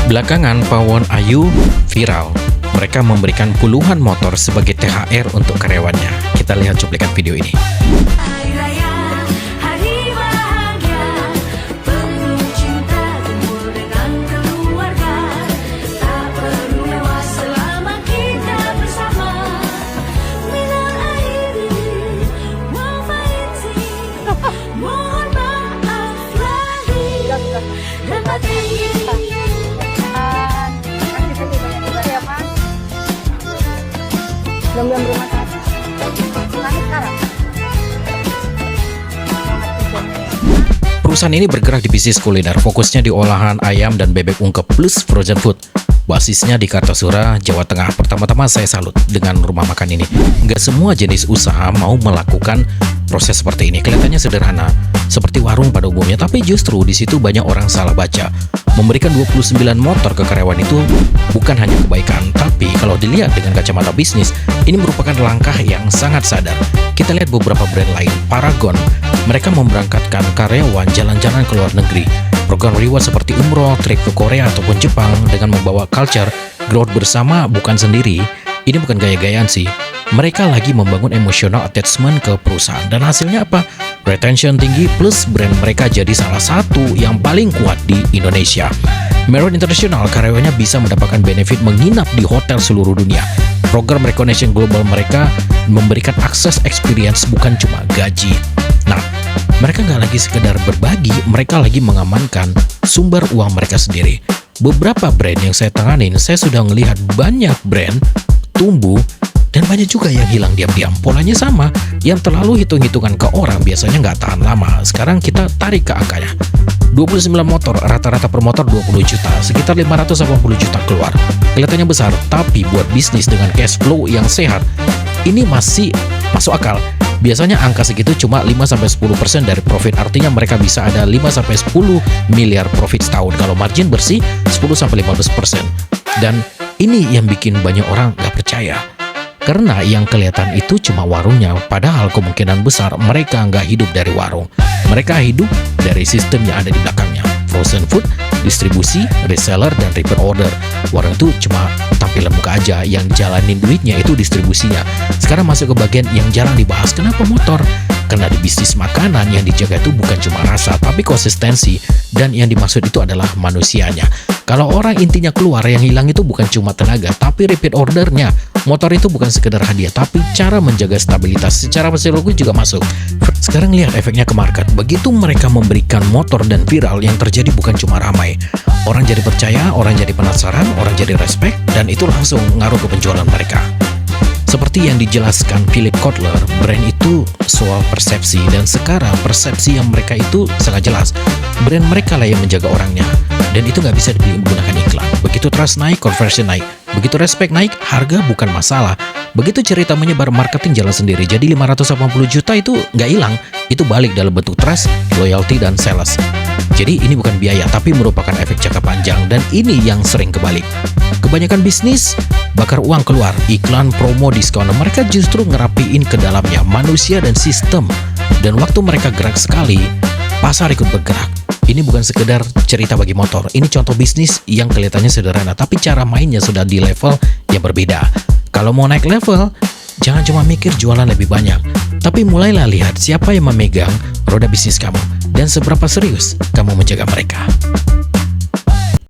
Belakangan Pawon Ayu viral. Mereka memberikan puluhan motor sebagai THR untuk karyawannya. Kita lihat cuplikan video ini. Hari Raya, hari bahagia, penuh cinta kumpul dengan keluarga. Tak perlu mewah selama kita bersama. Minal aidin wal faizin, mohon maaf lahir dan batin. Mudah-mudahan berumah tangga. Langit sekarang. Perusahaan ini bergerak di bisnis kuliner, fokusnya di olahan ayam dan bebek ungkep plus frozen food. Basisnya di Kartasura, Jawa Tengah. Pertama-tama saya salut dengan rumah makan ini. Nggak semua jenis usaha mau melakukan proses seperti ini. Kelihatannya sederhana, seperti warung pada umumnya, tapi justru di situ banyak orang salah baca. Memberikan 29 motor ke karyawan itu bukan hanya kebaikan, tapi kalau dilihat dengan kacamata bisnis, ini merupakan langkah yang sangat sadar. Kita lihat beberapa brand lain, Paragon. Mereka memberangkatkan karyawan jalan-jalan ke luar negeri. Program reward seperti umroh, trip ke Korea ataupun Jepang dengan membawa culture growth bersama bukan sendiri. Ini bukan gaya-gayaan sih. Mereka lagi membangun emotional attachment ke perusahaan. Dan hasilnya apa? Retention tinggi plus brand mereka jadi salah satu yang paling kuat di Indonesia. Marriott International karyawannya bisa mendapatkan benefit menginap di hotel seluruh dunia. Program recognition global mereka memberikan akses experience bukan cuma gaji. Nah, mereka nggak lagi sekedar berbagi, mereka lagi mengamankan sumber uang mereka sendiri. Beberapa brand yang saya tanganin, saya sudah melihat banyak brand tumbuh dan banyak juga yang hilang diam-diam. Polanya sama, yang terlalu hitung-hitungan ke orang biasanya nggak tahan lama. Sekarang kita tarik ke angkanya. 29 motor, rata-rata per motor 20 juta, sekitar 580 juta keluar. Kelihatannya besar, tapi buat bisnis dengan cash flow yang sehat, ini masih masuk akal. Biasanya angka segitu cuma 5-10% dari profit, artinya mereka bisa ada 5-10 miliar profit setahun. Kalau margin bersih 10-15%. Dan ini yang bikin banyak orang nggak percaya. Karena yang kelihatan itu cuma warungnya, padahal kemungkinan besar mereka nggak hidup dari warung. Mereka hidup dari sistem yang ada di belakangnya. Frozen food, distribusi, reseller, dan repeat order. Warung itu cuma tampilan muka aja, yang jalanin duitnya itu distribusinya. Sekarang masuk ke bagian yang jarang dibahas. Kenapa motor? Karena di bisnis makanan yang dijaga itu bukan cuma rasa, tapi konsistensi. Dan yang dimaksud itu adalah manusianya. Kalau orang intinya keluar, yang hilang itu bukan cuma tenaga, tapi repeat ordernya. Motor itu bukan sekedar hadiah, tapi cara menjaga stabilitas secara psikologis juga masuk. Sekarang lihat efeknya ke market. Begitu mereka memberikan motor dan viral, yang terjadi bukan cuma ramai. Orang jadi percaya, orang jadi penasaran, orang jadi respect, dan itu langsung ngaruh ke penjualan mereka. Seperti yang dijelaskan Philip Kotler, brand itu soal persepsi, dan sekarang persepsi yang mereka itu sangat jelas. Brand mereka lah yang menjaga orangnya, dan itu nggak bisa dibeli menggunakan iklan. Begitu trust naik, conversion naik. Begitu respect naik, harga bukan masalah. Begitu cerita menyebar, marketing jalan sendiri. Jadi 580 juta itu nggak hilang, itu balik dalam bentuk trust, loyalty, dan sales. Jadi ini bukan biaya, tapi merupakan efek jangka panjang, dan ini yang sering kebalik. Kebanyakan bisnis bakar uang keluar, iklan, promo, diskon. Mereka justru ngerapiin ke dalamnya manusia dan sistem. Dan waktu mereka gerak sekali, pasar ikut bergerak. Ini bukan sekedar cerita bagi motor. Ini contoh bisnis yang kelihatannya sederhana, tapi cara mainnya sudah di level yang berbeda. Kalau mau naik level, jangan cuma mikir jualan lebih banyak, tapi mulailah lihat siapa yang memegang roda bisnis kamu dan seberapa serius kamu menjaga mereka.